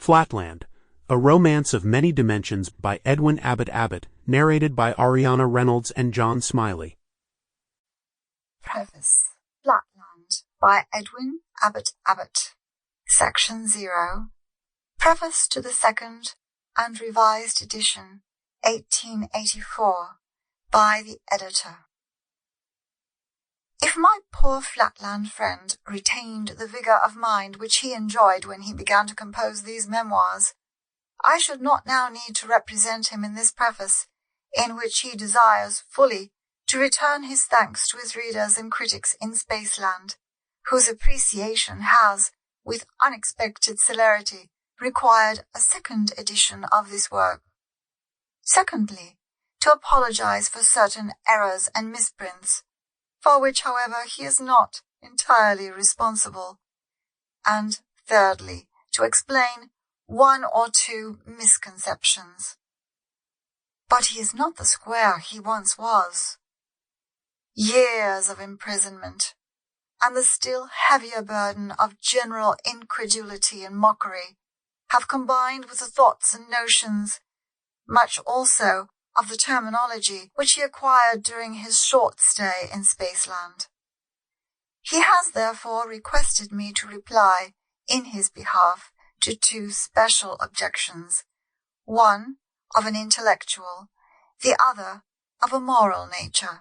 Flatland, a romance of many dimensions by Edwin Abbott Abbott, narrated by Ariana Reynolds and John Smiley. Preface. Flatland by Edwin Abbott Abbott. Section 0. Preface to the second and revised edition, 1884, by the editor. If my poor Flatland friend retained the vigour of mind which he enjoyed when he began to compose these memoirs, I should not now need to represent him in this preface, in which he desires fully to return his thanks to his readers and critics in Spaceland, whose appreciation has, with unexpected celerity, required a second edition of this work. Secondly, to apologize for certain errors and misprints, for which, however, he is not entirely responsible. And thirdly, to explain one or two misconceptions. But he is not the square he once was. Years of imprisonment, and the still heavier burden of general incredulity and mockery, have combined with the thoughts and notions, much also of the terminology which he acquired during his short stay in Spaceland. He has therefore requested me to reply, in his behalf, to two special objections, one of an intellectual, the other of a moral nature.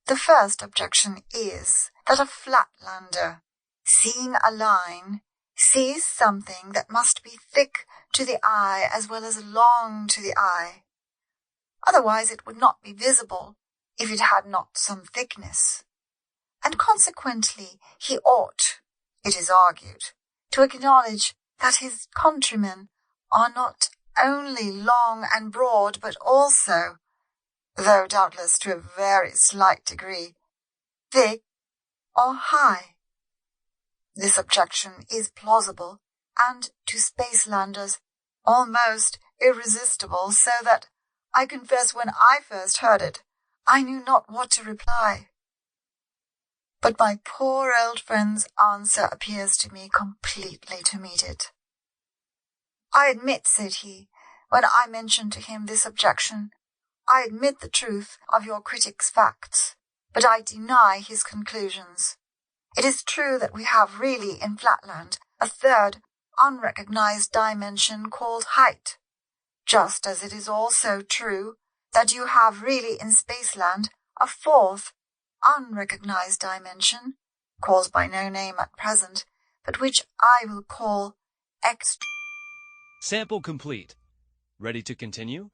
The first objection is that a Flatlander, seeing a line, sees something that must be thick to the eye as well as long to the eye. Otherwise it would not be visible if it had not some thickness. And consequently he ought, it is argued, to acknowledge that his countrymen are not only long and broad, but also, though doubtless to a very slight degree, thick or high. This objection is plausible, and to Spacelanders almost irresistible, so that I confess when I first heard it, I knew not what to reply. But my poor old friend's answer appears to me completely to meet it. I admit, said he, when I mentioned to him this objection, I admit the truth of your critic's facts, but I deny his conclusions. It is true that we have really in Flatland a third, unrecognized dimension called height, just as it is also true that you have really in Spaceland a fourth, unrecognized dimension, called by no name at present, but which I will call Sample complete. Ready to continue?